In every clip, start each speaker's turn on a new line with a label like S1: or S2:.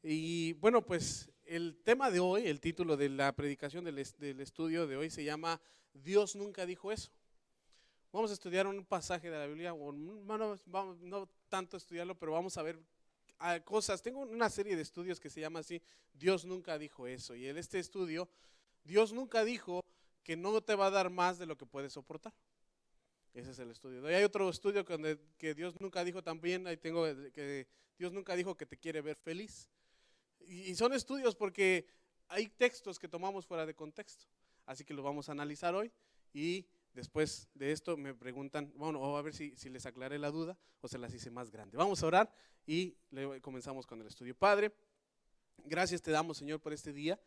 S1: Y bueno, pues el tema de hoy, el título de la predicación del estudio de hoy se llama Dios nunca dijo eso. Vamos a estudiar un pasaje de la Biblia, o no tanto estudiarlo, pero vamos a ver cosas. Tengo una serie de estudios que se llama así, Dios nunca dijo eso. Y en este estudio, Dios nunca dijo que no te va a dar más de lo que puedes soportar. Ese es el estudio. Y hay otro estudio que Dios nunca dijo también, ahí tengo que Dios nunca dijo que te quiere ver feliz. Y son estudios porque hay textos que tomamos fuera de contexto. Así que los vamos a analizar hoy y después de esto me preguntan, bueno, a ver si les aclaré la duda o se las hice más grande. Vamos a orar y comenzamos con el estudio. Padre, gracias te damos, Señor, por este día.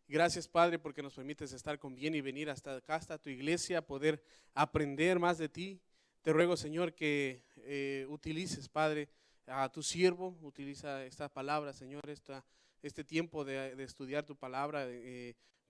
S1: Gracias, Padre, porque nos permites estar con bien y venir hasta acá, hasta tu iglesia, poder aprender más de ti. Te ruego, Señor, que utilices, Padre, a tu siervo, utiliza esta palabra, Señor, este tiempo de estudiar tu palabra,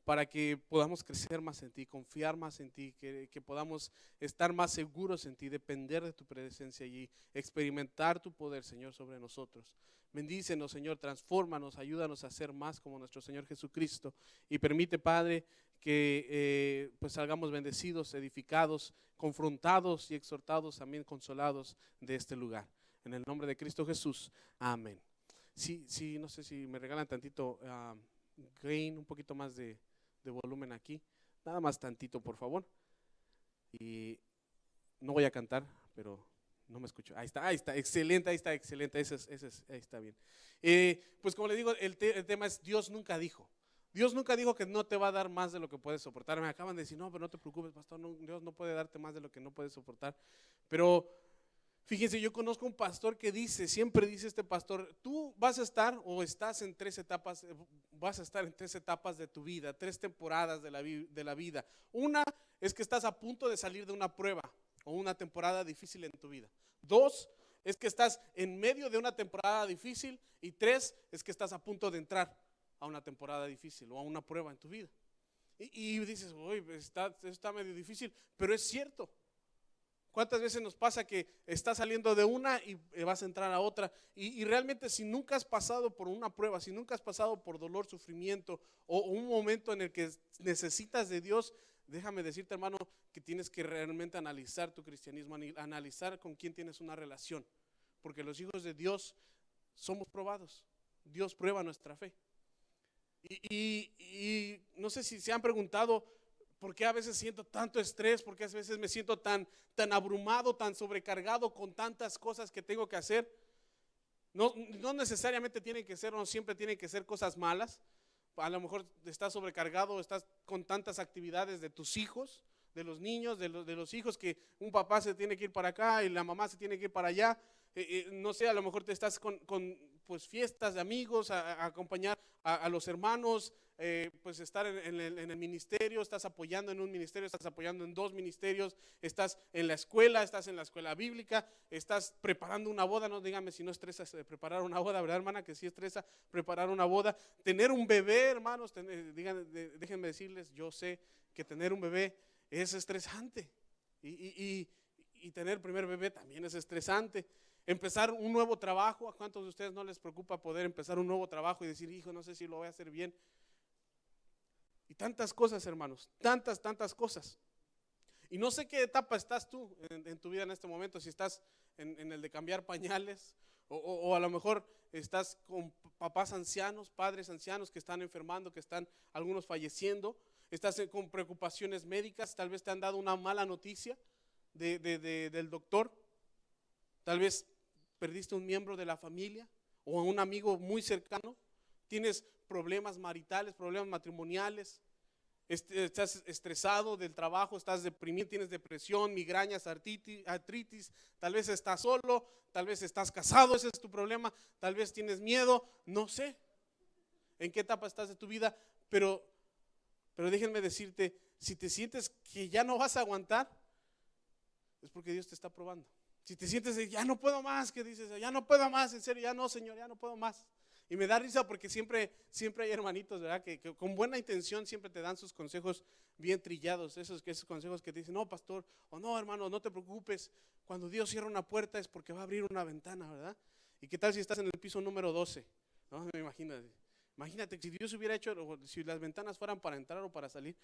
S1: para que podamos crecer más en ti, confiar más en ti, que podamos estar más seguros en ti, depender de tu presencia y experimentar tu poder, Señor, sobre nosotros. Bendícenos, Señor, transfórmanos, ayúdanos a ser más como nuestro Señor Jesucristo y permite, Padre, que pues salgamos bendecidos, edificados, confrontados y exhortados, también consolados de este lugar. En el nombre de Cristo Jesús, amén. Sí, no sé si me regalan tantito gain, un poquito más de volumen aquí, nada más tantito, por favor. Y no voy a cantar, pero no me escucho. Ahí está, excelente, ahí está bien. Pues como le digo, el tema es Dios nunca dijo. Dios nunca dijo que no te va a dar más de lo que puedes soportar. Me acaban de decir, no, pero no te preocupes, pastor, no, Dios no puede darte más de lo que no puedes soportar. Pero fíjense, yo conozco un pastor que siempre dice este pastor, tú vas a estar o estás en tres etapas, vas a estar en tres etapas de tu vida, tres temporadas de la vida. Una es que estás a punto de salir de una prueba o una temporada difícil en tu vida. Dos es que estás en medio de una temporada difícil. Y tres es que estás a punto de entrar a una temporada difícil o a una prueba en tu vida. Y dices, uy, está medio difícil, pero es cierto. ¿Cuántas veces nos pasa que estás saliendo de una y vas a entrar a otra? Y realmente si nunca has pasado por una prueba, si nunca has pasado por dolor, sufrimiento o un momento en el que necesitas de Dios, déjame decirte, hermano, que tienes que realmente analizar tu cristianismo, analizar con quién tienes una relación. Porque los hijos de Dios somos probados. Dios prueba nuestra fe. Y no sé si se han preguntado, ¿por qué a veces siento tanto estrés? ¿Por qué a veces me siento tan abrumado, tan sobrecargado con tantas cosas que tengo que hacer? No necesariamente tienen que ser, no siempre tienen que ser cosas malas. A lo mejor estás sobrecargado, estás con tantas actividades de tus hijos, de los niños, de los hijos, que un papá se tiene que ir para acá y la mamá se tiene que ir para allá. No sé, a lo mejor te estás con pues fiestas de amigos, a acompañar a los hermanos, pues estar en el ministerio, estás apoyando en un ministerio, estás apoyando en dos ministerios, estás en la escuela bíblica, estás preparando una boda. No dígame si no estresa preparar una boda, ¿verdad, hermana? Que sí estresa preparar una boda. Tener un bebé, hermanos, déjenme decirles, yo sé que tener un bebé es estresante y tener el primer bebé también es estresante. Empezar un nuevo trabajo, ¿a cuántos de ustedes no les preocupa poder empezar un nuevo trabajo y decir, hijo, no sé si lo voy a hacer bien? Y tantas cosas, hermanos, tantas cosas. Y no sé qué etapa estás tú en tu vida en este momento, si estás en el de cambiar pañales o a lo mejor estás con papás ancianos, padres ancianos que están enfermando, que están algunos falleciendo, estás con preocupaciones médicas, tal vez te han dado una mala noticia del doctor, tal vez perdiste un miembro de la familia o un amigo muy cercano, tienes problemas maritales, problemas matrimoniales, estás estresado del trabajo, estás deprimido, tienes depresión, migrañas, artritis, tal vez estás solo, tal vez estás casado, ese es tu problema, tal vez tienes miedo, no sé en qué etapa estás de tu vida, pero déjenme decirte, si te sientes que ya no vas a aguantar, es porque Dios te está probando. Si te sientes de ya no puedo más, que dices, ya no puedo más, en serio, ya no, Señor, ya no puedo más. Y me da risa porque siempre hay hermanitos, ¿verdad? Que con buena intención siempre te dan sus consejos bien trillados, esos consejos que te dicen, no, pastor, o no, hermano, no te preocupes, cuando Dios cierra una puerta es porque va a abrir una ventana, ¿verdad? ¿Y qué tal si estás en el piso número 12? No, me imagino. Imagínate que si Dios hubiera hecho, o si las ventanas fueran para entrar o para salir,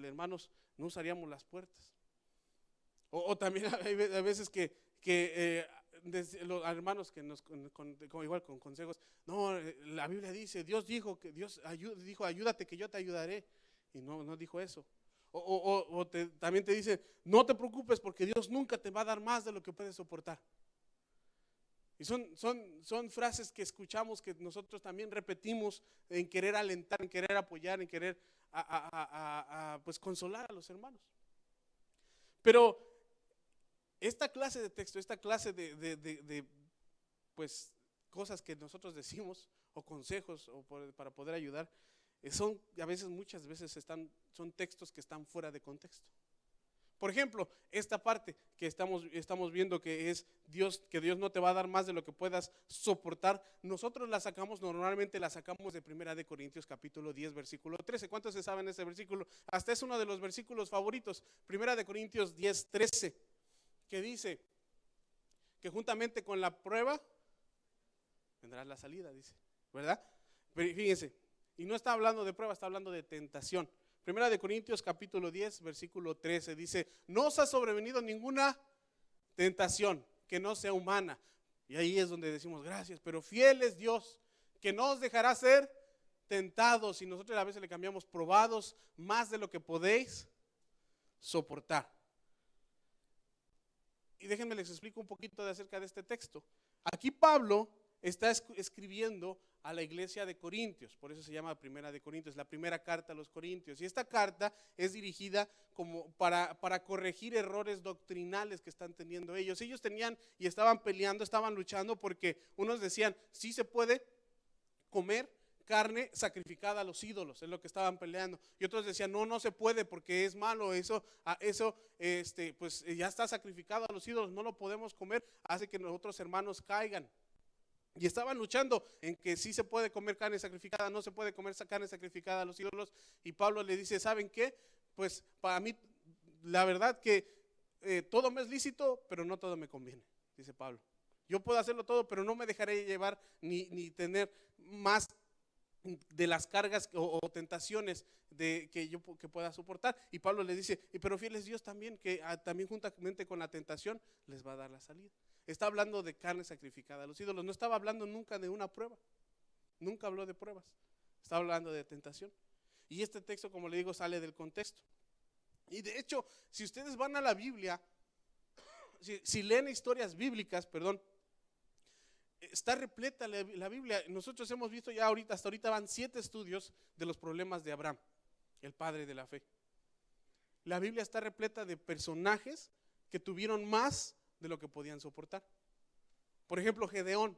S1: hermanos, no usaríamos las puertas. O también hay veces que los hermanos que nos, igual con consejos, no, la Biblia dice, Dios dijo que Dios dijo, ayúdate que yo te ayudaré. Y no dijo eso. También te dice, no te preocupes porque Dios nunca te va a dar más de lo que puedes soportar. Y son frases que escuchamos, que nosotros también repetimos en querer alentar, en querer apoyar, en querer pues consolar a los hermanos. Pero esta clase de texto, esta clase de pues cosas que nosotros decimos o consejos para poder ayudar, son a veces, muchas veces son textos que están fuera de contexto. Por ejemplo, esta parte que estamos viendo que es que Dios no te va a dar más de lo que puedas soportar, nosotros normalmente la sacamos de 1 Corintios capítulo 10 versículo 13. ¿Cuántos se saben ese versículo? Hasta es uno de los versículos favoritos, 1 Corintios 10, 13, que dice que juntamente con la prueba vendrá la salida, dice, ¿verdad? Pero fíjense, y no está hablando de prueba, está hablando de tentación. 1 Corintios capítulo 10 versículo 13 dice, no os ha sobrevenido ninguna tentación que no sea humana. Y ahí es donde decimos gracias, pero fiel es Dios, que no os dejará ser tentados. Y nosotros a veces le cambiamos probados más de lo que podéis soportar. Y déjenme les explico un poquito acerca de este texto. Aquí Pablo está escribiendo a la iglesia de Corintios, por eso se llama 1 Corintios, la primera carta a los Corintios. Y esta carta es dirigida como para corregir errores doctrinales que están teniendo ellos. Ellos tenían y estaban peleando, estaban luchando porque unos decían, sí se puede comer carne sacrificada a los ídolos, es lo que estaban peleando. Y otros decían, no se puede porque es malo, eso pues ya está sacrificado a los ídolos, no lo podemos comer, hace que nuestros hermanos caigan. Y estaban luchando en que sí se puede comer carne sacrificada, no se puede comer carne sacrificada a los ídolos. Y Pablo le dice, ¿saben qué? Pues para mí, la verdad que todo me es lícito, pero no todo me conviene, dice Pablo. Yo puedo hacerlo todo, pero no me dejaré llevar ni tener más de las cargas o tentaciones que pueda soportar. Y Pablo le dice, pero fiel es Dios también, que también juntamente con la tentación les va a dar la salida. Está hablando de carne sacrificada a los ídolos, no estaba hablando nunca de una prueba, nunca habló de pruebas, estaba hablando de tentación. Y este texto, como le digo, sale del contexto. Y de hecho, si ustedes van a la Biblia, si leen historias bíblicas, está repleta la Biblia. Nosotros hemos visto ya hasta ahorita van 7 estudios de los problemas de Abraham, el padre de la fe. La Biblia está repleta de personajes que tuvieron más de lo que podían soportar. Por ejemplo, Gedeón,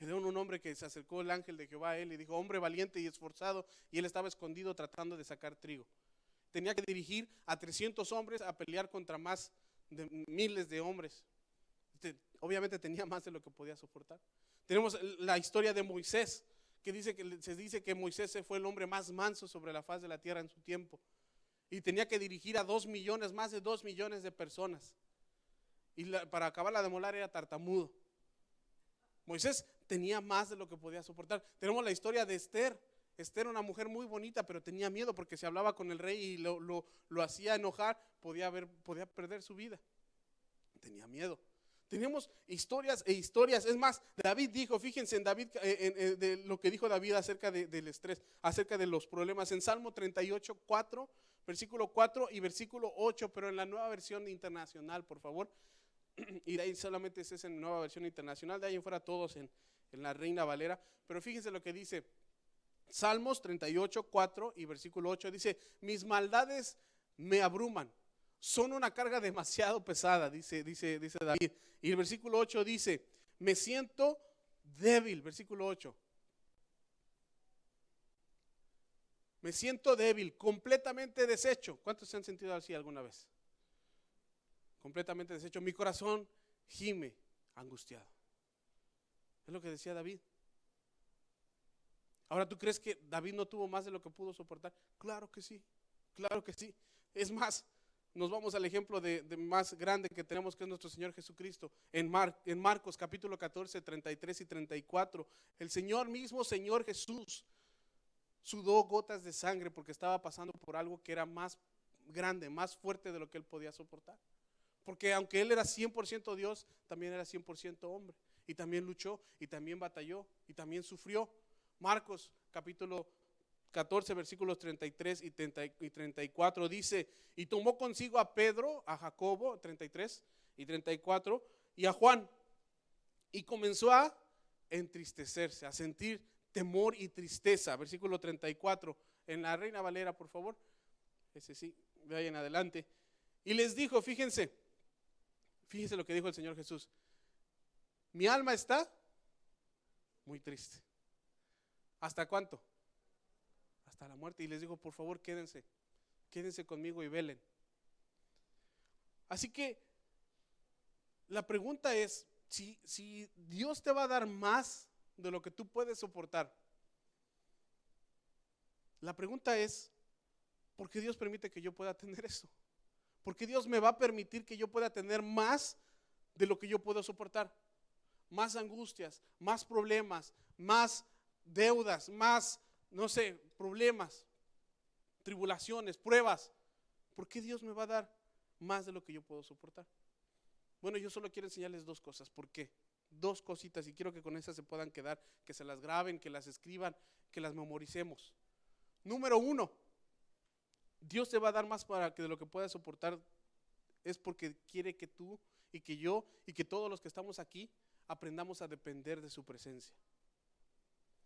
S1: un hombre que se acercó el ángel de Jehová a él y dijo, hombre valiente y esforzado, y él estaba escondido tratando de sacar trigo. Tenía que dirigir a 300 hombres a pelear contra más de miles de hombres. Obviamente tenía más de lo que podía soportar. Tenemos la historia de Moisés, se dice que Moisés fue el hombre más manso sobre la faz de la tierra en su tiempo. Y tenía que dirigir a más de 2 millones de personas. Y para acabarla de molar era tartamudo. Moisés tenía más de lo que podía soportar. Tenemos la historia de Esther. Esther era una mujer muy bonita, pero tenía miedo porque si hablaba con el rey y lo hacía enojar, podía perder su vida. Tenía miedo. Tenemos historias e historias. Es más, David dijo, fíjense en David, de lo que dijo David acerca del estrés, acerca de los problemas. En Salmo 38, 4, versículo 4 y versículo 8, pero en la Nueva Versión Internacional, por favor. Y de ahí solamente es en Nueva Versión Internacional, de ahí en fuera todos en la Reina Valera. Pero fíjense lo que dice Salmos 38, 4 y versículo 8. Dice, mis maldades me abruman, son una carga demasiado pesada, dice David. Y el versículo 8 dice, me siento débil, versículo 8. Me siento débil, completamente deshecho. ¿Cuántos se han sentido así alguna vez? Completamente deshecho. Mi corazón gime angustiado. Es lo que decía David. Ahora, ¿tú crees que David no tuvo más de lo que pudo soportar? Claro que sí, claro que sí. Es más, nos vamos al ejemplo de más grande que tenemos, que es nuestro Señor Jesucristo. En Marcos capítulo 14, 33 y 34, el Señor Jesús, sudó gotas de sangre porque estaba pasando por algo que era más grande, más fuerte de lo que él podía soportar. Porque aunque él era 100% Dios, también era 100% hombre. Y también luchó, y también batalló, y también sufrió. Marcos capítulo 14, versículos 33 y 34 dice: y tomó consigo a Pedro, a Jacobo, 33 y 34, y a Juan, y comenzó a entristecerse, a sentir temor y tristeza. Versículo 34, en la Reina Valera, por favor. Ese sí, vayan adelante. Y les dijo, fíjense lo que dijo el Señor Jesús: mi alma está muy triste. ¿Hasta cuánto? Hasta la muerte. Y les dijo, por favor, quédense conmigo y velen. Así que la pregunta es, si Dios te va a dar más de lo que tú puedes soportar, la pregunta es, ¿por qué Dios permite que yo pueda tener eso? ¿Por qué Dios me va a permitir que yo pueda tener más de lo que yo puedo soportar? Más angustias, más problemas, más deudas, más, no sé, problemas, tribulaciones, pruebas. ¿Por qué Dios me va a dar más de lo que yo puedo soportar? Bueno, yo solo quiero enseñarles dos cosas. ¿Por qué? Dos cositas, y quiero que con esas se puedan quedar, que se las graben, que las escriban, que las memoricemos. Número uno, Dios te va a dar más para que de lo que puedas soportar, es porque quiere que tú y que yo y que todos los que estamos aquí aprendamos a depender de su presencia.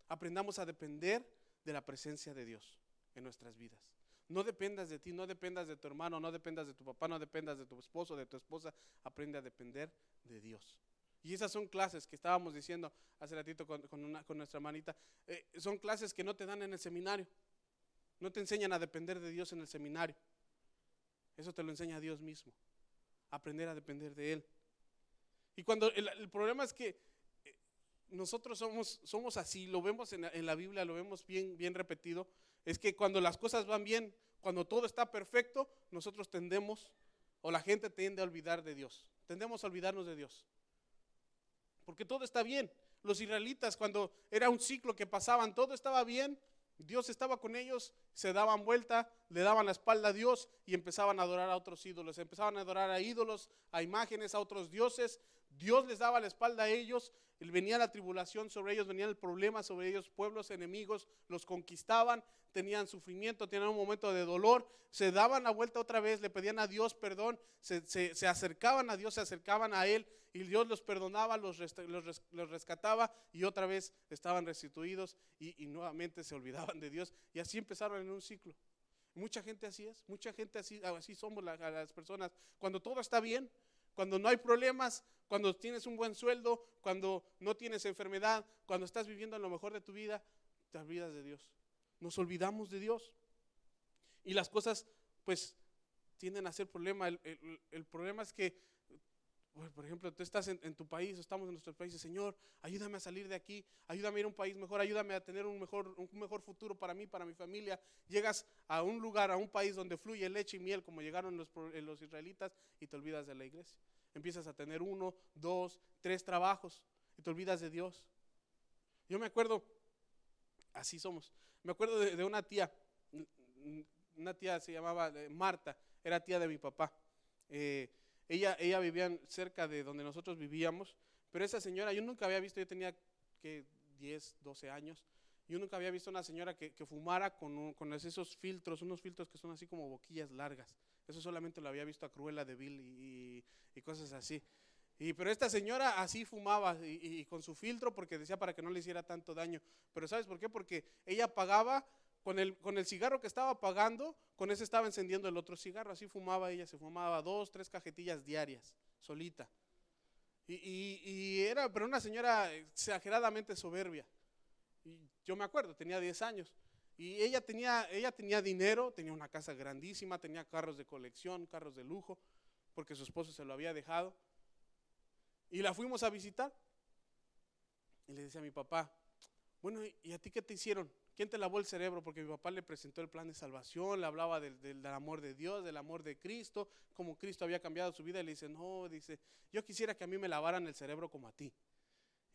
S1: Aprendamos a depender de la presencia de Dios en nuestras vidas. No dependas de ti, no dependas de tu hermano, no dependas de tu papá, no dependas de tu esposo, de tu esposa. Aprende a depender de Dios. Y esas son clases que estábamos diciendo hace ratito con nuestra hermanita. Son clases que no te dan en el seminario. No te enseñan a depender de Dios en el seminario. Eso te lo enseña Dios mismo. Aprender a depender de Él. Y cuando el problema es que nosotros somos así, lo vemos en la Biblia, lo vemos bien repetido, es que cuando las cosas van bien, cuando todo está perfecto, nosotros tendemos, o la gente tiende a olvidar de Dios, tendemos a olvidarnos de Dios, porque todo está bien. Los israelitas, cuando era un ciclo que pasaban, todo estaba bien, Dios estaba con ellos, se daban vuelta, le daban la espalda a Dios y empezaban a adorar a otros ídolos, empezaban a adorar a ídolos, a imágenes, a otros dioses. Dios les daba la espalda a ellos, venía la tribulación sobre ellos, venía el problema sobre ellos, pueblos enemigos los conquistaban, tenían sufrimiento, tenían un momento de dolor, se daban la vuelta otra vez, le pedían a Dios perdón, se acercaban a Dios, se acercaban a Él, y Dios los perdonaba, los rescataba, y otra vez estaban restituidos y nuevamente se olvidaban de Dios, y así empezaron en un ciclo. Mucha gente así es, mucha gente así somos las personas. Cuando todo está bien, cuando no hay problemas, cuando tienes un buen sueldo, cuando no tienes enfermedad, cuando estás viviendo en lo mejor de tu vida, te olvidas de Dios. Nos olvidamos de Dios. Y las cosas pues tienden a ser problema. El problema es que, por ejemplo, tú estás en tu país, estamos en nuestros países, Señor, ayúdame a salir de aquí, ayúdame a ir a un país mejor, ayúdame a tener un mejor futuro para mí, para mi familia. Llegas a un lugar, a un país donde fluye leche y miel, como llegaron los israelitas, y te olvidas de la iglesia. Empiezas a tener 1, 2, 3 trabajos y te olvidas de Dios. Yo me acuerdo, así somos, me acuerdo de una tía se llamaba Marta, era tía de mi papá. Ella vivía cerca de donde nosotros vivíamos, pero esa señora yo nunca había visto, yo tenía que 10, 12 años, yo nunca había visto una señora que fumara con esos filtros, unos filtros que son así como boquillas largas. Eso solamente lo había visto a Cruella de Vil y cosas así. Pero esta señora así fumaba y con su filtro, porque decía para que no le hiciera tanto daño. Pero ¿sabes por qué? Porque ella apagaba con el cigarro que estaba apagando, con ese estaba encendiendo el otro cigarro. Así fumaba ella, se fumaba 2, 3 cajetillas diarias, solita. Era pero una señora exageradamente soberbia. Y yo me acuerdo, tenía 10 años. Y ella tenía dinero, tenía una casa grandísima, tenía carros de colección, carros de lujo, porque su esposo se lo había dejado. Y la fuimos a visitar. Y le decía a mi papá, Bueno, ¿y a ti qué te hicieron? ¿Quién te lavó el cerebro? Porque mi papá le presentó el plan de salvación, le hablaba del amor de Dios, del amor de Cristo, como Cristo había cambiado su vida. Y le dice, no, dice, yo quisiera que a mí me lavaran el cerebro como a ti.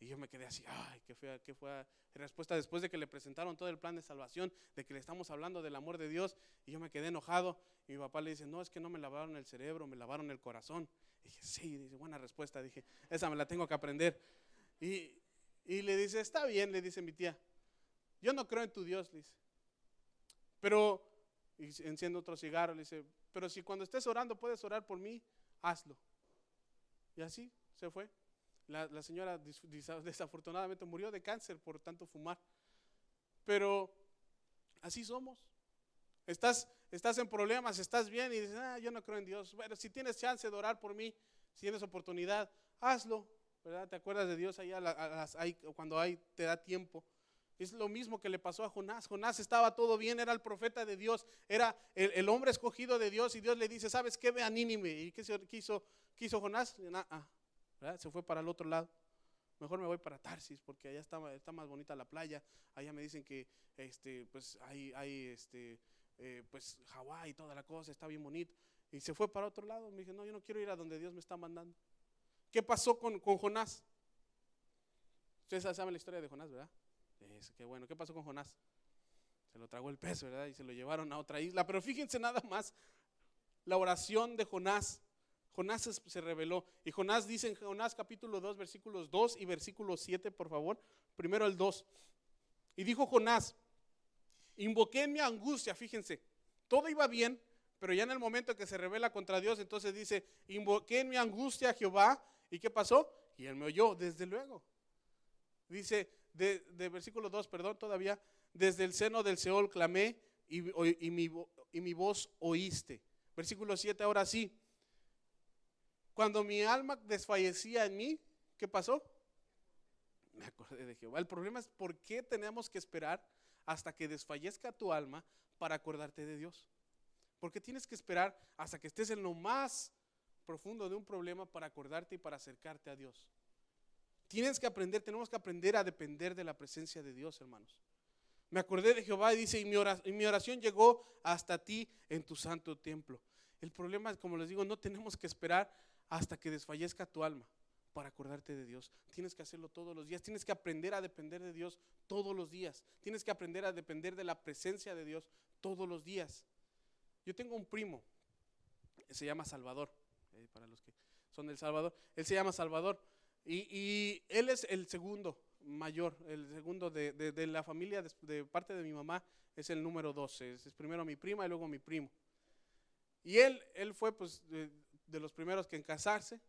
S1: Y yo me quedé así, ay, qué fue respuesta después de que le presentaron todo el plan de salvación, de que le estamos hablando del amor de Dios. Y yo me quedé enojado. Y mi papá le dice, no, es que no me lavaron el cerebro, me lavaron el corazón. Y dije, sí, dice, buena respuesta. Dije, esa me la tengo que aprender. Y le dice, está bien, le dice mi tía, yo no creo en tu Dios, le dice, pero, y enciende otro cigarro, le dice, pero si cuando estés orando puedes orar por mí, hazlo. Y así se fue. La señora desafortunadamente murió de cáncer por tanto fumar. Pero así somos. Estás en problemas, estás bien y dices, yo no creo en Dios. Bueno, si tienes chance de orar por mí, si tienes oportunidad, hazlo, ¿verdad? ¿Te acuerdas de Dios ahí cuando te da tiempo? Es lo mismo que le pasó a Jonás. Jonás estaba todo bien, era el profeta de Dios, era el hombre escogido de Dios, y Dios le dice, ¿sabes qué? Ve a Nínive. ¿Y qué hizo Jonás? ¿Verdad? Se fue para el otro lado. Mejor me voy para Tarsis porque allá está más bonita la playa. Allá me dicen que pues hay pues Hawái y toda la cosa, está bien bonito. Y se fue para otro lado. Me dije, no, yo no quiero ir a donde Dios me está mandando. ¿Qué pasó con Jonás? Ustedes saben la historia de Jonás, ¿verdad? Qué bueno. ¿Qué pasó con Jonás? Se lo tragó el pez, ¿verdad? Y se lo llevaron a otra isla. Pero fíjense nada más la oración de Jonás. Jonás se rebeló. Y Jonás dice en Jonás capítulo 2, versículos 2 y versículo 7, por favor. Primero el 2. Y dijo Jonás, invoqué en mi angustia, fíjense, todo iba bien, pero ya en el momento que se rebela contra Dios, entonces dice, invoqué en mi angustia a Jehová. ¿Y qué pasó? Y él me oyó, desde luego. Dice, de versículo 2, perdón, todavía, desde el seno del Seol clamé y mi voz oíste. Versículo 7, ahora sí. Cuando mi alma desfallecía en mí, ¿qué pasó? Me acordé de Jehová. El problema es por qué tenemos que esperar hasta que desfallezca tu alma para acordarte de Dios. ¿Por qué tienes que esperar hasta que estés en lo más profundo de un problema para acordarte y para acercarte a Dios? Tenemos que aprender a depender de la presencia de Dios, hermanos. Me acordé de Jehová y dice, y mi oración llegó hasta ti en tu santo templo. El problema es, como les digo, no tenemos que esperar hasta que desfallezca tu alma para acordarte de Dios. Tienes que hacerlo todos los días. Tienes que aprender a depender de Dios todos los días. Tienes que aprender a depender de la presencia de Dios todos los días. Yo tengo un primo, se llama Salvador, para los que son del Salvador, él se llama Salvador y él es el segundo mayor, el segundo de la familia, de parte de mi mamá, es el número 12. Es primero mi prima y luego mi primo. Y él fue pues de los primeros que en casarse.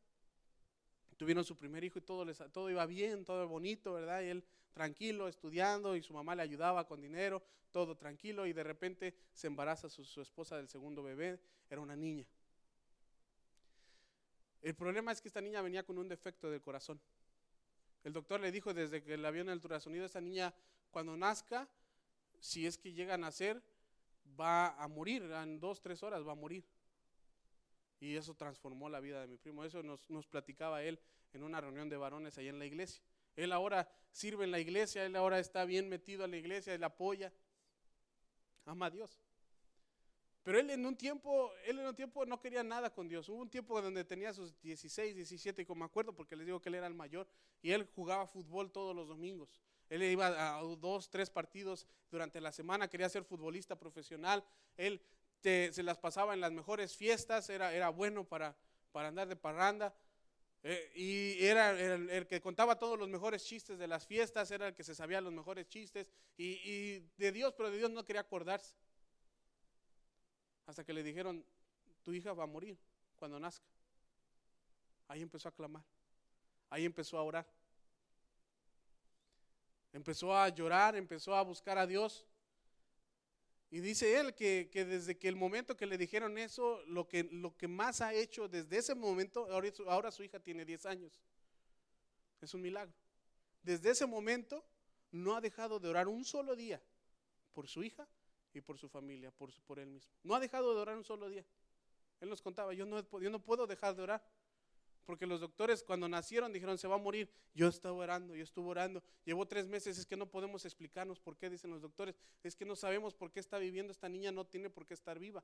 S1: Tuvieron su primer hijo y todo iba bien, todo bonito, ¿verdad? Y él tranquilo, estudiando, y su mamá le ayudaba con dinero, todo tranquilo, y de repente se embaraza su esposa del segundo bebé, era una niña. El problema es que esta niña venía con un defecto del corazón. El doctor le dijo desde que la vio en el ultrasonido, esta niña cuando nazca, si es que llega a nacer, va a morir, en 2-3 horas va a morir. Y eso transformó la vida de mi primo. Eso nos platicaba él en una reunión de varones allá en la iglesia. Él ahora sirve en la iglesia, él ahora está bien metido a la iglesia, él apoya, ama a Dios. Pero él en un tiempo no quería nada con Dios. Hubo un tiempo donde tenía sus 16, 17, y como me acuerdo porque les digo que él era el mayor, y él jugaba fútbol todos los domingos. Él iba a 2-3 partidos durante la semana, quería ser futbolista profesional. Él se las pasaba en las mejores fiestas, era bueno para andar de parranda, y era el que contaba todos los mejores chistes de las fiestas, era el que se sabía los mejores chistes, y de Dios, pero de Dios no quería acordarse. Hasta que le dijeron, tu hija va a morir cuando nazca. Ahí empezó a clamar, ahí empezó a orar, empezó a llorar, empezó a buscar a Dios. Y dice él que desde que el momento que le dijeron eso, lo que más ha hecho desde ese momento, ahora su hija tiene 10 años. Es un milagro. Desde ese momento no ha dejado de orar un solo día por su hija y por su familia, por él mismo. No ha dejado de orar un solo día. Él nos contaba, yo no puedo dejar de orar. Porque los doctores cuando nacieron dijeron se va a morir. Yo estuve orando. Llevó 3 meses, es que no podemos explicarnos por qué, dicen los doctores. Es que no sabemos por qué está viviendo esta niña, no tiene por qué estar viva.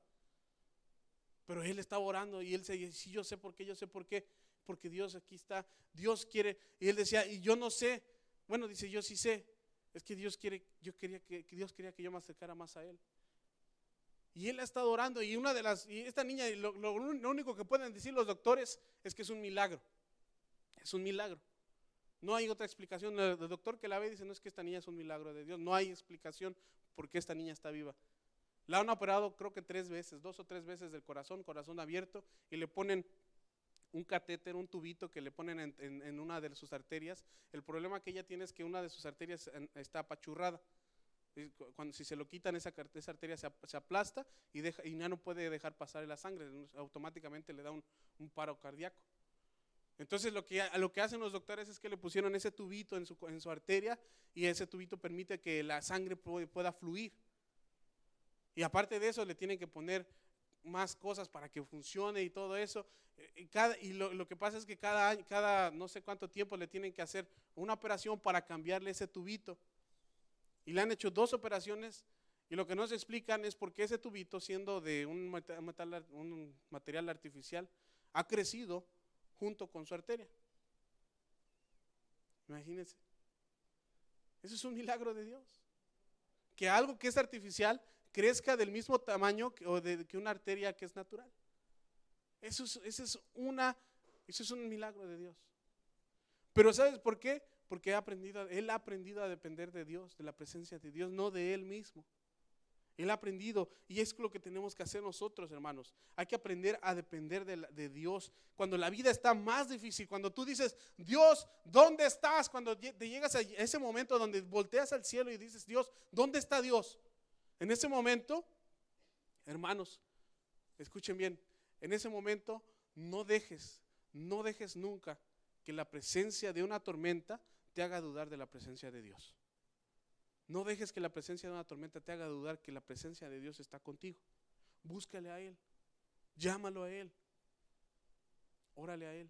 S1: Pero él estaba orando y él decía, sí, yo sé por qué. Porque Dios aquí está, Dios quiere. Y él decía, y yo no sé. Bueno, dice, yo sí sé. Es que Dios quiere, Dios quería que yo me acercara más a él. Y él ha estado orando y esta niña, lo único que pueden decir los doctores es que es un milagro. Es un milagro. No hay otra explicación. El doctor que la ve dice, no, es que esta niña es un milagro de Dios. No hay explicación por qué esta niña está viva. La han operado creo que 3 veces, 2 o 3 veces del corazón abierto, y le ponen un catéter, un tubito que le ponen en una de sus arterias. El problema que ella tiene es que una de sus arterias está apachurrada. Si se lo quitan, esa arteria se aplasta y ya no puede dejar pasar la sangre, automáticamente le da un paro cardíaco. Entonces lo que hacen los doctores es que le pusieron ese tubito en su arteria, y ese tubito permite que la sangre pueda fluir. Y aparte de eso le tienen que poner más cosas para que funcione y todo eso. Y lo que pasa es que cada no sé cuánto tiempo le tienen que hacer una operación para cambiarle ese tubito. Y le han hecho 2 operaciones, y lo que no se explican es por qué ese tubito, siendo de un material artificial, ha crecido junto con su arteria. Imagínense. Eso es un milagro de Dios. Que algo que es artificial crezca del mismo tamaño que una arteria que es natural. Eso es un milagro de Dios. Pero ¿sabes por qué? Porque él ha aprendido a depender de Dios, de la presencia de Dios, no de él mismo. Él ha aprendido, y es lo que tenemos que hacer nosotros, hermanos. Hay que aprender a depender de Dios. Cuando la vida está más difícil, cuando tú dices, Dios, ¿dónde estás? Cuando te llegas a ese momento donde volteas al cielo y dices, Dios, ¿dónde está Dios? En ese momento, hermanos, escuchen bien, en ese momento no dejes nunca que la presencia de una tormenta te haga dudar de la presencia de Dios. No dejes que la presencia de una tormenta te haga dudar que la presencia de Dios está contigo. Búscale a Él, llámalo a Él, órale a Él.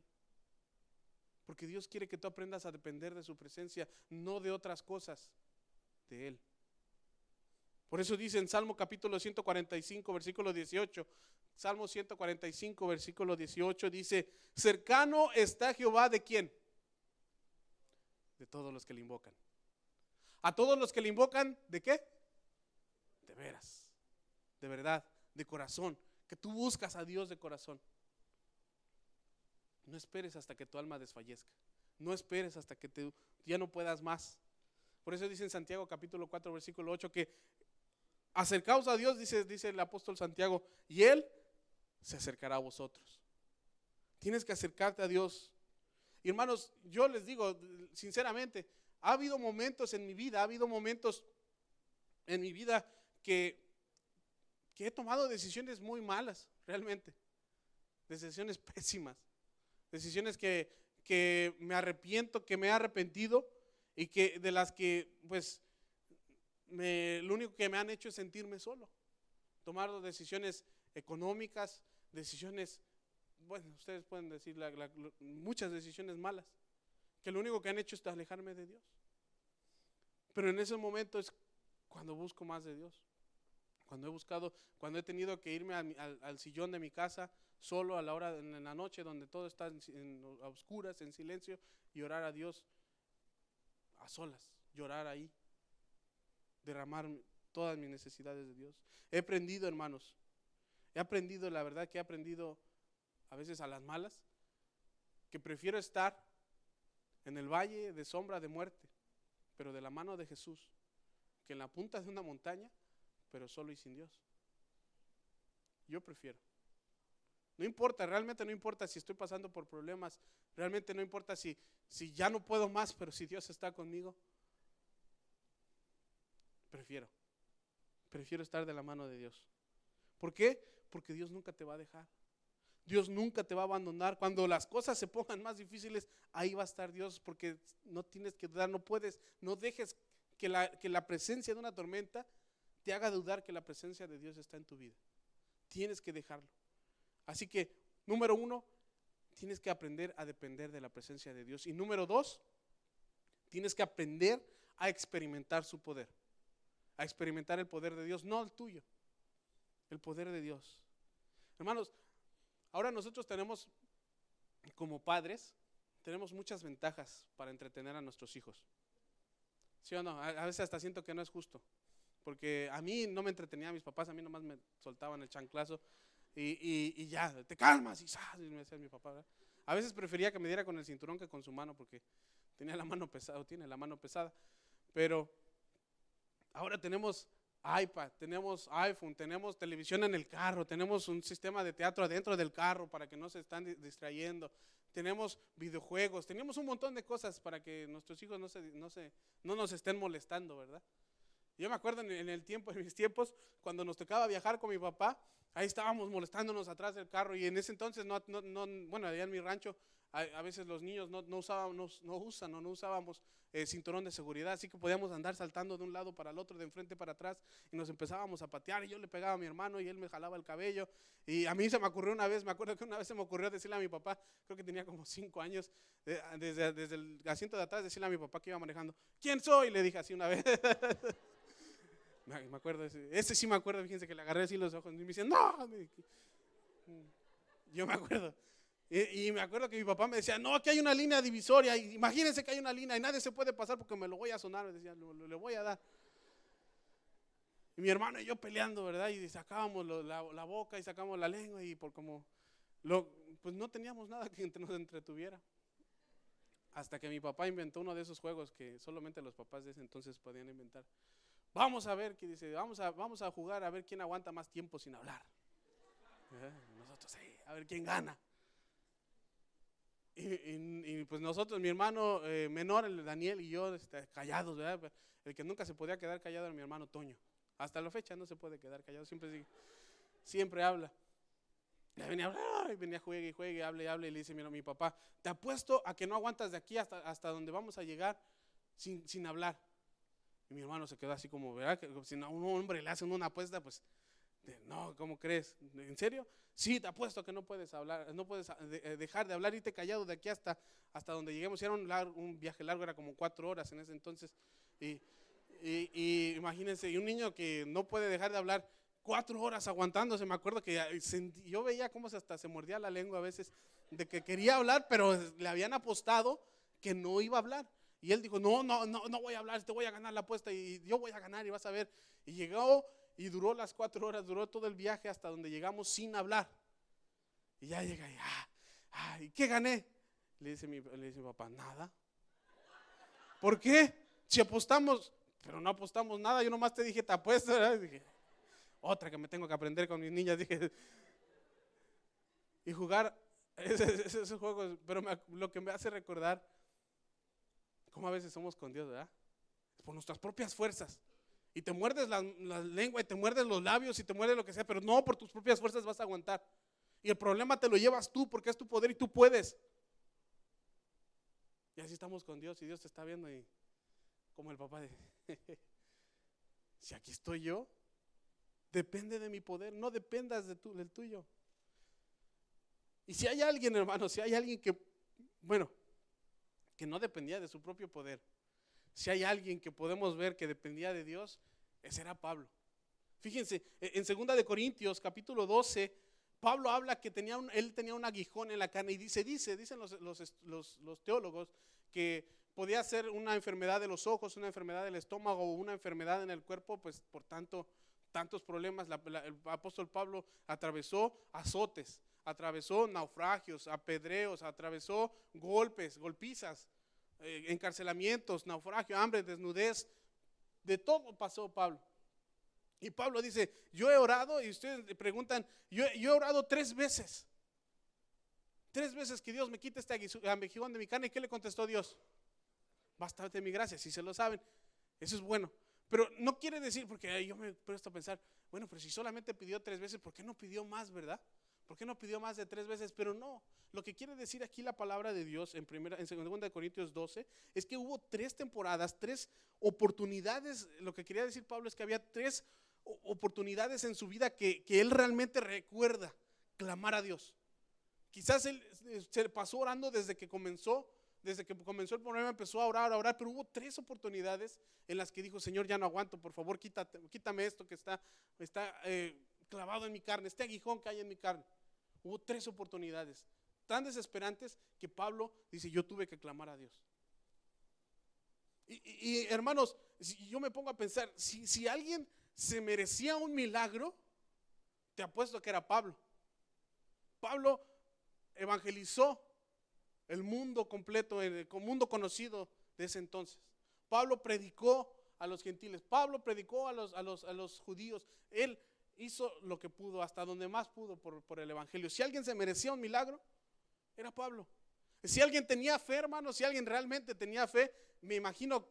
S1: Porque Dios quiere que tú aprendas a depender de su presencia, no de otras cosas, de Él. Por eso dice en Salmo capítulo 145, versículo 18, Salmo 145, versículo 18, dice, cercano está Jehová, ¿de quién? De todos los que le invocan. A todos los que le invocan, ¿de qué? De veras, de verdad, de corazón, que tú buscas a Dios de corazón. No esperes hasta que tu alma desfallezca. No esperes hasta que ya no puedas más. Por eso dice en Santiago capítulo 4, versículo 8, que acercaos a Dios, dice el apóstol Santiago, y Él se acercará a vosotros. Tienes que acercarte a Dios. Y hermanos, yo les digo sinceramente, ha habido momentos en mi vida que he tomado decisiones muy malas, realmente. Decisiones pésimas. Decisiones que me arrepiento, que me he arrepentido, y que de las que pues lo único que me han hecho es sentirme solo. Tomar decisiones económicas, decisiones, bueno, ustedes pueden decir muchas decisiones malas, que lo único que han hecho es alejarme de Dios. Pero en ese momento es cuando busco más de Dios. Cuando he tenido que irme al sillón de mi casa solo a la hora en la noche, donde todo está a oscuras, en silencio, y orar a Dios a solas, llorar ahí, derramar todas mis necesidades de Dios. He aprendido, hermanos, la verdad que he aprendido a veces a las malas, que prefiero estar en el valle de sombra de muerte, pero de la mano de Jesús, que en la punta de una montaña, pero solo y sin Dios. Yo prefiero. No importa, realmente no importa si estoy pasando por problemas, realmente no importa si ya no puedo más, pero si Dios está conmigo, prefiero estar de la mano de Dios. ¿Por qué? Porque Dios nunca te va a dejar. Dios nunca te va a abandonar. Cuando las cosas se pongan más difíciles, ahí va a estar Dios, porque no tienes que dudar, no dejes que la presencia de una tormenta te haga dudar que la presencia de Dios está en tu vida. Tienes que dejarlo. Así que, número 1, tienes que aprender a depender de la presencia de Dios. Y número 2, tienes que aprender a experimentar su poder. A experimentar el poder de Dios, no el tuyo, el poder de Dios. Hermanos, ahora nosotros tenemos, como padres, tenemos muchas ventajas para entretener a nuestros hijos. ¿Sí o no? A veces hasta siento que no es justo, porque a mí no me entretenía mis papás, a mí nomás me soltaban el chanclazo y ya, te calmas y me decía mi papá, ¿verdad? A veces prefería que me diera con el cinturón que con su mano, porque tenía la mano pesada, tiene la mano pesada. Pero ahora tenemos iPad, tenemos iPhone, tenemos televisión en el carro, tenemos un sistema de teatro adentro del carro para que no se están distrayendo, tenemos videojuegos, tenemos un montón de cosas para que nuestros hijos no nos estén molestando, ¿verdad? Yo me acuerdo en mis tiempos, cuando nos tocaba viajar con mi papá, ahí estábamos molestándonos atrás del carro, y en ese entonces bueno, allá en mi rancho a veces los niños no usábamos cinturón de seguridad, así que podíamos andar saltando de un lado para el otro, de enfrente para atrás, y nos empezábamos a patear, y yo le pegaba a mi hermano y él me jalaba el cabello. Y a mí se me ocurrió una vez, me acuerdo que una vez se me ocurrió decirle a mi papá, creo que tenía como 5 años, desde el asiento de atrás, decirle a mi papá que iba manejando: ¿quién soy? Le dije así una vez. Me acuerdo, ese sí me acuerdo, fíjense que le agarré así los ojos y me dice: no. Yo me acuerdo. Y me acuerdo que mi papá me decía: no, aquí hay una línea divisoria, imagínense que hay una línea y nadie se puede pasar porque me lo voy a sonar, me decía, le voy a dar. Y mi hermano y yo peleando, ¿verdad? Y sacábamos la boca y sacábamos la lengua, y pues no teníamos nada que nos entretuviera. Hasta que mi papá inventó uno de esos juegos que solamente los papás de ese entonces podían inventar. Vamos a ver, que dice, vamos a jugar a ver quién aguanta más tiempo sin hablar. Nosotros, a ver quién gana. Y pues nosotros, mi hermano menor, el Daniel, y yo callados, ¿verdad? El que nunca se podía quedar callado era mi hermano Toño. Hasta la fecha no se puede quedar callado, siempre habla. Ya venía a hablar, venía juegue y juegue, hable y hable, y le dice mi papá: te apuesto a que no aguantas de aquí hasta donde vamos a llegar sin hablar. Y mi hermano se quedó así como, ¿verdad? Que si a un hombre le hacen una apuesta, pues, no, ¿cómo crees? ¿En serio? Sí, te apuesto que no puedes hablar, no puedes dejar de hablar, irte callado de aquí hasta donde lleguemos. Era un viaje largo, era como 4 horas en ese entonces. Y imagínense, y un niño que no puede dejar de hablar 4 horas aguantándose. Me acuerdo que yo veía cómo hasta se mordía la lengua a veces, de que quería hablar, pero le habían apostado que no iba a hablar. Y él dijo: no voy a hablar, te voy a ganar la apuesta y yo voy a ganar y vas a ver. Y llegó y duró las 4 horas, duró todo el viaje hasta donde llegamos sin hablar. Y ya llega y ¿y qué gané? Le dice mi papá: nada. ¿Por qué? Si apostamos, pero no apostamos nada, yo nomás te dije te apuesto, ¿verdad? Dije, otra que me tengo que aprender con mis niñas, dije. Y jugar esos juegos, pero lo que me hace recordar cómo a veces somos con Dios, ¿verdad? Por nuestras propias fuerzas. Y te muerdes la lengua y te muerdes los labios y te muerdes lo que sea, pero no por tus propias fuerzas vas a aguantar. Y el problema te lo llevas tú, porque es tu poder y tú puedes. Y así estamos con Dios, y Dios te está viendo, y como el papá si aquí estoy yo, depende de mi poder, no dependas del tuyo. Y si hay alguien, hermano, si hay alguien que no dependía de su propio poder, si hay alguien que podemos ver que dependía de Dios, ese era Pablo. Fíjense, en 2 de Corintios, capítulo 12, Pablo habla que él tenía un aguijón en la carne, y dicen los teólogos que podía ser una enfermedad de los ojos, una enfermedad del estómago o una enfermedad en el cuerpo, pues por tantos problemas. El apóstol Pablo atravesó azotes, atravesó naufragios, apedreos, atravesó golpizas, encarcelamientos, naufragio, hambre, desnudez, de todo pasó Pablo. Y Pablo dice: yo he orado, y ustedes le preguntan, yo he orado 3 veces. 3 veces que Dios me quite este aguijón de mi carne. ¿Y qué le contestó Dios? Bastante mi gracia. Si se lo saben, eso es bueno. Pero no quiere decir, porque yo me presto a pensar, bueno, pero si solamente pidió 3 veces, ¿por qué no pidió más, verdad? ¿Por qué no pidió más de 3 veces? Pero no, lo que quiere decir aquí la palabra de Dios en 2 de Corintios 12 es que hubo 3 temporadas, 3 oportunidades. Lo que quería decir Pablo es que había 3 oportunidades en su vida que él realmente recuerda clamar a Dios, Quizás él se pasó orando desde que comenzó el problema, empezó a orar, pero hubo 3 oportunidades en las que dijo: Señor, ya no aguanto, por favor, quítame esto que está clavado en mi carne, este aguijón que hay en mi carne. Hubo 3 oportunidades tan desesperantes que Pablo dice: yo tuve que clamar a Dios. Y hermanos, si yo me pongo a pensar, si alguien se merecía un milagro, te apuesto que era Pablo. Pablo evangelizó el mundo completo, el mundo conocido de ese entonces. Pablo predicó a los gentiles, Pablo predicó a los judíos. Él hizo lo que pudo, hasta donde más pudo por el evangelio. Si alguien se merecía un milagro, era Pablo. Si alguien tenía fe, hermanos, si alguien realmente tenía fe, me imagino,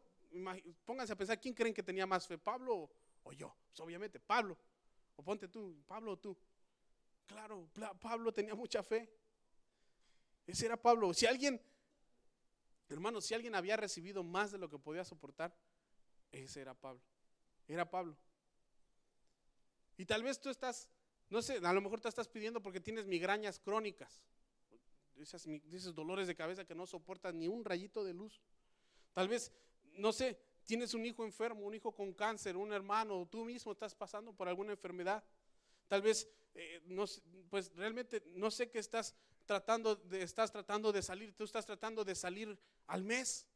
S1: pónganse a pensar, ¿quién creen que tenía más fe, Pablo o yo? Pues obviamente Pablo. O ponte tú, Pablo o tú. Claro, Pablo tenía mucha fe. Ese era Pablo. Si alguien, hermanos, si alguien había recibido más de lo que podía soportar, ese era Pablo. Era Pablo. Y tal vez tú estás, no sé, a lo mejor te estás pidiendo porque tienes migrañas crónicas, esos dolores de cabeza que no soportas ni un rayito de luz. Tal vez, no sé, tienes un hijo enfermo, un hijo con cáncer, un hermano, o tú mismo estás pasando por alguna enfermedad. Tal vez, pues realmente no sé qué estás tratando de salir. Tú estás tratando de salir al mes.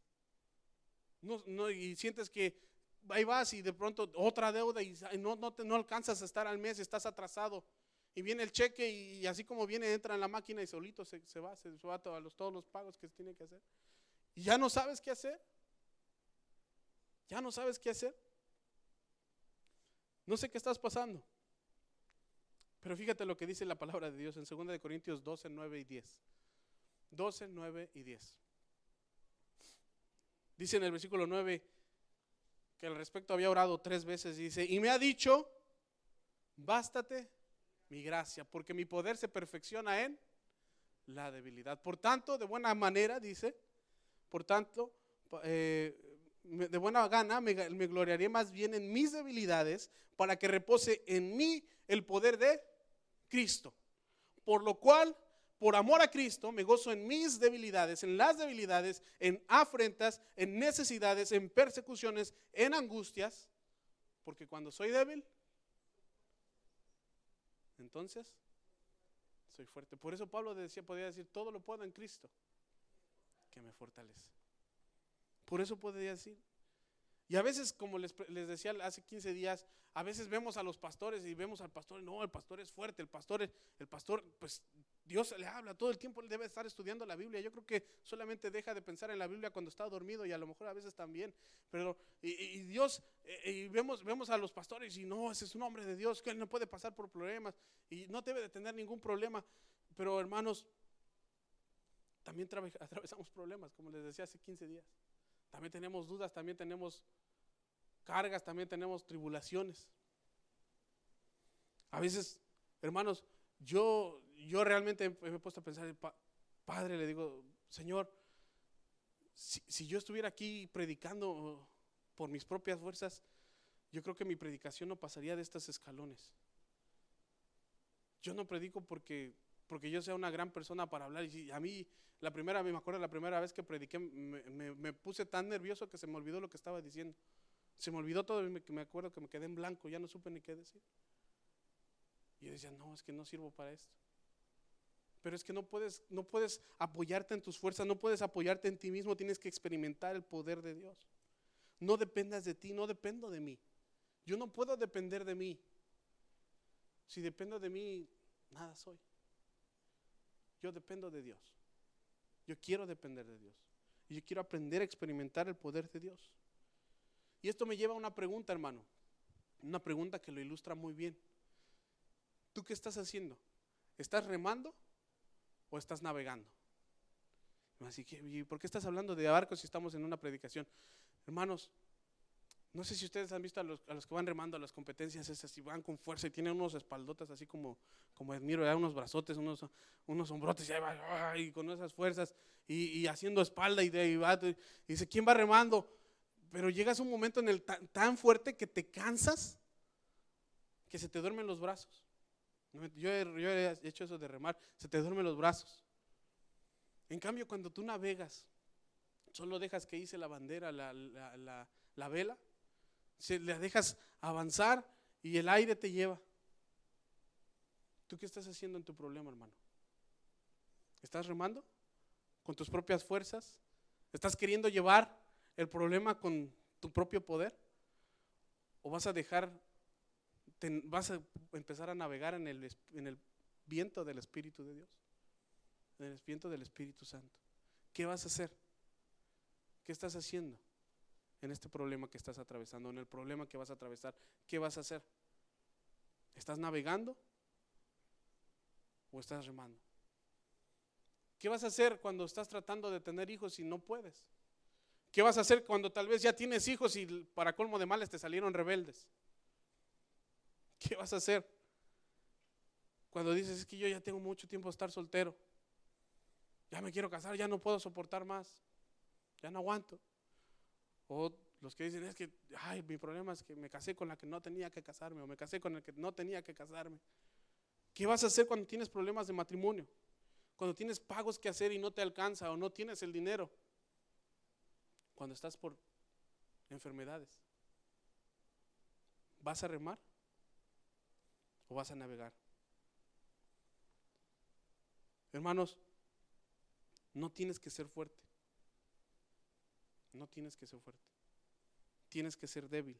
S1: Y sientes que ahí vas y de pronto otra deuda y no alcanzas a estar al mes, estás atrasado. Y viene el cheque y así como viene, entra en la máquina y solito se va todos los pagos que se tiene que hacer. Y ya no sabes qué hacer. Ya no sabes qué hacer. No sé qué estás pasando. Pero fíjate lo que dice la palabra de Dios en 2 Corintios 12, 9 y 10. 12, 9 y 10. Dice en el versículo 9 que al respecto había orado 3 veces. Dice: y me ha dicho: bástate mi gracia, porque mi poder se perfecciona en la debilidad. Por tanto, de buena manera, dice, por tanto, de buena gana me gloriaré más bien en mis debilidades, para que repose en mí el poder de Cristo. Por lo cual, por amor a Cristo, me gozo en mis debilidades, en las debilidades, en afrentas, en necesidades, en persecuciones, en angustias, porque cuando soy débil, entonces soy fuerte. Por eso Pablo podía decir: todo lo puedo en Cristo que me fortalece. Por eso podía decir. Y a veces, como les decía hace 15 días, a veces vemos a los pastores y vemos al pastor, no, el pastor es fuerte, el pastor, pues Dios le habla todo el tiempo, él debe estar estudiando la Biblia. Yo creo que solamente deja de pensar en la Biblia cuando está dormido, y a lo mejor a veces también. Pero y Dios, y vemos a los pastores y no, ese es un hombre de Dios, que él no puede pasar por problemas y no debe de tener ningún problema. Pero hermanos, también atravesamos problemas, como les decía hace 15 días. También tenemos dudas, también tenemos cargas, también tenemos tribulaciones. A veces, hermanos, yo realmente me he puesto a pensar, Padre, le digo: Señor, si yo estuviera aquí predicando por mis propias fuerzas, yo creo que mi predicación no pasaría de estos escalones. Yo no predico porque yo sea una gran persona para hablar. Y a mí, me acuerdo la primera vez que prediqué, me puse tan nervioso que se me olvidó lo que estaba diciendo. Se me olvidó todo, me acuerdo que me quedé en blanco, ya no supe ni qué decir. Y yo decía: no, es que no sirvo para esto. Pero es que no puedes apoyarte en tus fuerzas, no puedes apoyarte en ti mismo, tienes que experimentar el poder de Dios. No dependas de ti, no dependo de mí. Yo no puedo depender de mí. Si dependo de mí, nada soy. Yo dependo de Dios. Yo quiero depender de Dios. Y yo quiero aprender a experimentar el poder de Dios. Y esto me lleva a una pregunta, hermano. Una pregunta que lo ilustra muy bien. ¿Tú qué estás haciendo? ¿Estás remando o estás navegando? Así que, ¿y por qué estás hablando de barcos si estamos en una predicación? Hermanos, no sé si ustedes han visto a los que van remando a las competencias esas y van con fuerza y tienen unos espaldotas así como admiro, unos brazotes, unos hombrotes y ahí va, y con esas fuerzas y haciendo espalda y dice: ¿quién va remando? Pero llegas a un momento en el tan fuerte que te cansas, que se te duermen los brazos. Yo he hecho eso de remar, se te duermen los brazos. En cambio, cuando tú navegas, solo dejas que hice la bandera, la vela, la dejas avanzar y el aire te lleva. ¿Tú qué estás haciendo en tu problema, hermano? ¿Estás remando con tus propias fuerzas? ¿Estás queriendo llevar el problema con tu propio poder? ¿O vas a vas a empezar a navegar en el viento del Espíritu de Dios? En el viento del Espíritu Santo. ¿Qué vas a hacer? ¿Qué estás haciendo en este problema que estás atravesando? En el problema que vas a atravesar, ¿qué vas a hacer? ¿Estás navegando o estás remando? ¿Qué vas a hacer cuando estás tratando de tener hijos y no puedes? ¿Qué vas a hacer cuando tal vez ya tienes hijos y para colmo de males te salieron rebeldes? ¿Qué vas a hacer cuando dices, es que yo ya tengo mucho tiempo de estar soltero, ya me quiero casar, ya no puedo soportar más, ya no aguanto? O los que dicen, es que mi problema es que me casé con la que no tenía que casarme, o me casé con el que no tenía que casarme. ¿Qué vas a hacer cuando tienes problemas de matrimonio? Cuando tienes pagos que hacer y no te alcanza, o no tienes el dinero. Cuando estás por enfermedades. ¿Vas a remar o vas a navegar? Hermanos, no tienes que ser fuerte. No tienes que ser fuerte. Tienes que ser débil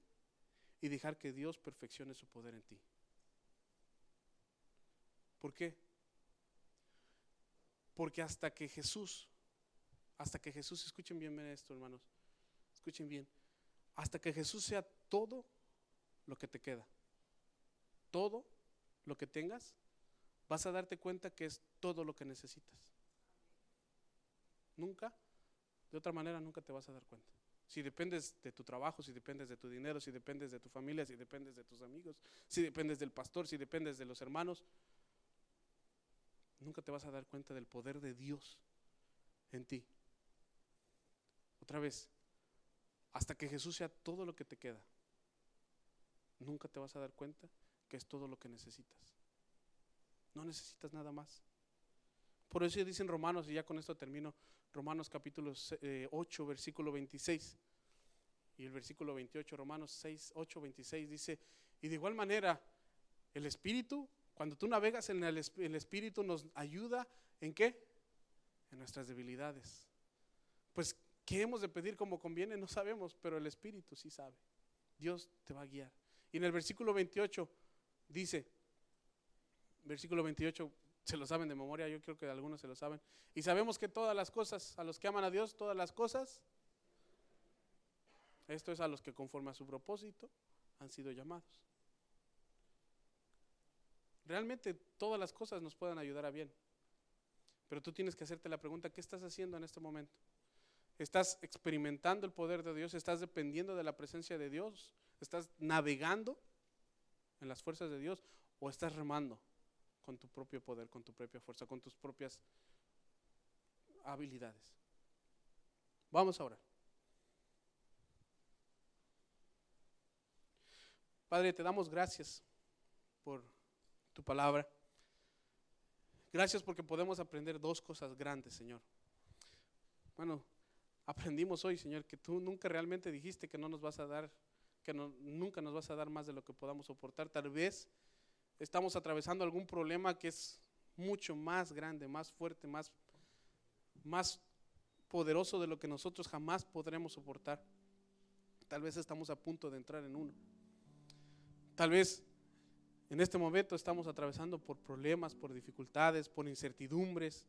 S1: y dejar que Dios perfeccione su poder en ti. ¿Por qué? Porque hasta que Jesús, escuchen bien esto, hermanos, escuchen bien, hasta que Jesús sea todo lo que te queda, todo lo que tengas, vas a darte cuenta que es todo lo que necesitas. Nunca, de otra manera nunca te vas a dar cuenta. Si dependes de tu trabajo, si dependes de tu dinero, si dependes de tu familia, si dependes de tus amigos, si dependes del pastor, si dependes de los hermanos, nunca te vas a dar cuenta del poder de Dios en ti. Otra vez, hasta que Jesús sea todo lo que te queda, nunca te vas a dar cuenta que es todo lo que necesitas. No necesitas nada más. Por eso dicen Romanos, y ya con esto termino, Romanos capítulo 8, versículo 26 y el versículo 28, Romanos 6, 8, 26 dice, y de igual manera el Espíritu, cuando tú navegas en el Espíritu nos ayuda, ¿en qué? En nuestras debilidades. Pues, ¿qué hemos de pedir como conviene? No sabemos, pero el Espíritu sí sabe. Dios te va a guiar. Y en el versículo 28 dice, versículo 28, se lo saben de memoria, yo creo que algunos se lo saben. Y sabemos que todas las cosas, a los que aman a Dios, todas las cosas, esto es a los que conforme a su propósito han sido llamados. Realmente todas las cosas nos pueden ayudar a bien. Pero tú tienes que hacerte la pregunta, ¿qué estás haciendo en este momento? ¿Estás experimentando el poder de Dios? ¿Estás dependiendo de la presencia de Dios? ¿Estás navegando en las fuerzas de Dios? ¿O estás remando con tu propio poder, con tu propia fuerza, con tus propias habilidades? Vamos a orar. Padre, te damos gracias por tu palabra. Gracias porque podemos aprender dos cosas grandes, Señor. Bueno, aprendimos hoy, Señor, que tú nunca realmente dijiste que no nos vas a dar, nunca nos vas a dar más de lo que podamos soportar. Tal vez estamos atravesando algún problema que es mucho más grande, más fuerte, más poderoso de lo que nosotros jamás podremos soportar. Tal vez estamos a punto de entrar en uno. Tal vez en este momento estamos atravesando por problemas, por dificultades, por incertidumbres,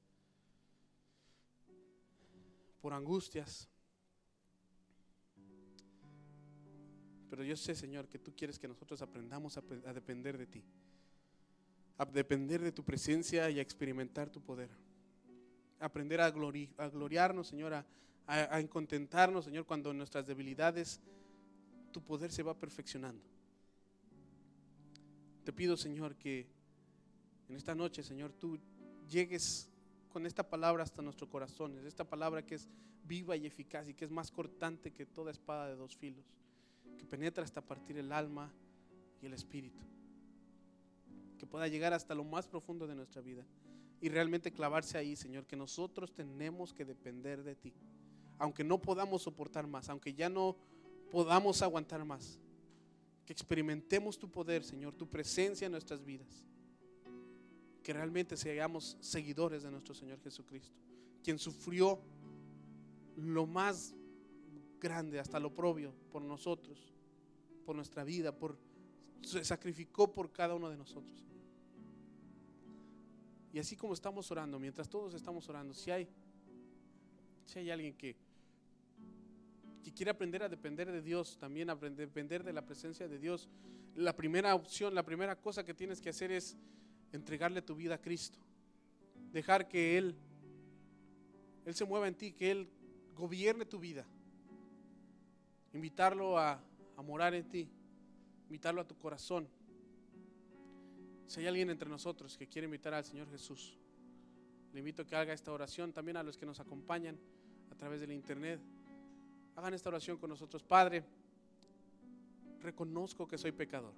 S1: por angustias. Pero yo sé, Señor, que tú quieres que nosotros aprendamos a depender de ti, a depender de tu presencia y a experimentar tu poder. Aprender a gloriarnos, Señor, a contentarnos, Señor, cuando en nuestras debilidades tu poder se va perfeccionando. Te pido, Señor, que en esta noche, Señor, tú llegues con esta palabra hasta nuestros corazones, esta palabra que es viva y eficaz y que es más cortante que toda espada de dos filos, que penetra hasta partir el alma y el espíritu, que pueda llegar hasta lo más profundo de nuestra vida y realmente clavarse ahí, Señor, que nosotros tenemos que depender de ti. Aunque no podamos soportar más, aunque ya no podamos aguantar más, que experimentemos tu poder, Señor, tu presencia en nuestras vidas. Que realmente seamos seguidores de nuestro Señor Jesucristo, quien sufrió lo más grande, hasta lo oprobio, por nosotros, por nuestra vida, se sacrificó por cada uno de nosotros. Y así como estamos orando, mientras todos estamos orando, si hay alguien que quiere aprender a depender de Dios, también depender de la presencia de Dios, la primera opción, la primera cosa que tienes que hacer es entregarle tu vida a Cristo, dejar que Él se mueva en ti, que Él gobierne tu vida, invitarlo a morar en ti, invitarlo a tu corazón. Si hay alguien entre nosotros que quiere invitar al Señor Jesús, le invito a que haga esta oración. También a los que nos acompañan a través del internet, hagan esta oración con nosotros. Padre, reconozco que soy pecador,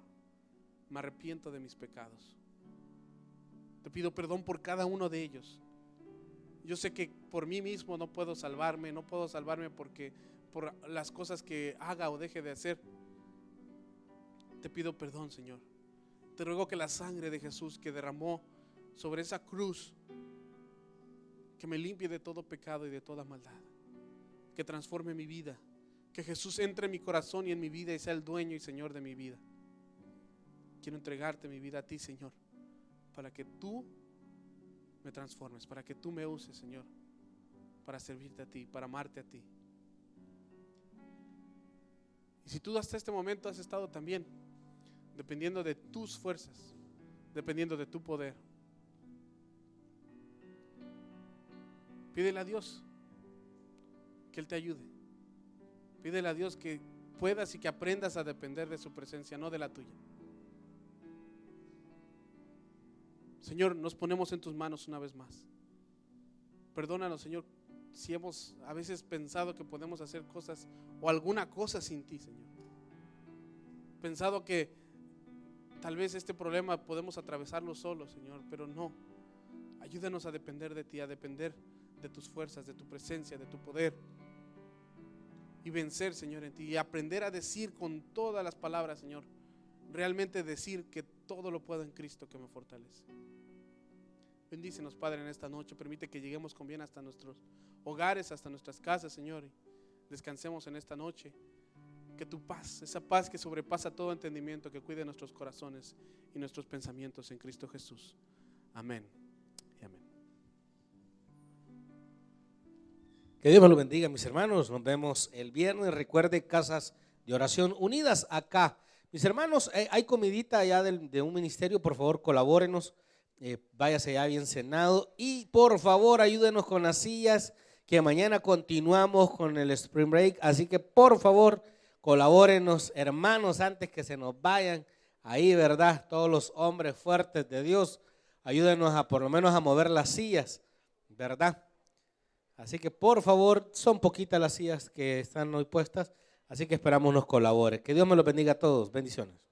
S1: me arrepiento de mis pecados, te pido perdón por cada uno de ellos. Yo sé que por mí mismo no puedo salvarme porque por las cosas que haga o deje de hacer. Te pido perdón, Señor. Te ruego que la sangre de Jesús que derramó sobre esa cruz, que me limpie de todo pecado y de toda maldad, que transforme mi vida, que Jesús entre en mi corazón y en mi vida y sea el dueño y Señor de mi vida. Quiero entregarte mi vida a ti, Señor, para que tú me transformes, para que tú me uses, Señor, para servirte a ti, para amarte a ti. Y si tú hasta este momento has estado también dependiendo de tus fuerzas, dependiendo de tu poder, pídele a Dios que Él te ayude. Pídele a Dios que puedas y que aprendas a depender de su presencia, no de la tuya. Señor, nos ponemos en tus manos una vez más. Perdónanos, Señor, si hemos a veces pensado que podemos hacer cosas o alguna cosa sin ti, Señor. Pensado que tal vez este problema podemos atravesarlo solos, Señor, pero no. Ayúdanos a depender de ti, a depender de tus fuerzas, de tu presencia, de tu poder, y vencer, Señor, en ti, y aprender a decir con todas las palabras, Señor, realmente decir que todo lo puedo en Cristo que me fortalece. Bendícenos, Padre, en esta noche. Permite que lleguemos con bien hasta nuestros hogares, hasta nuestras casas, Señor, y descansemos en esta noche. Que tu paz, esa paz que sobrepasa todo entendimiento, que cuide nuestros corazones y nuestros pensamientos en Cristo Jesús. Amén y amén.
S2: Que Dios me lo bendiga, mis hermanos. Nos vemos el viernes. Recuerde, Casas de Oración Unidas acá. Mis hermanos, hay comidita allá de un ministerio. Por favor, colabórenos. Váyase ya bien cenado. Y por favor, ayúdenos con las sillas, que mañana continuamos con el Spring Break. Así que por favor, colabórenos, hermanos, antes que se nos vayan. Ahí, ¿verdad? Todos los hombres fuertes de Dios, ayúdenos a por lo menos a mover las sillas, ¿verdad? Así que por favor, son poquitas las sillas que están hoy puestas, así que esperamos nos colabore. Que Dios me los bendiga a todos. Bendiciones.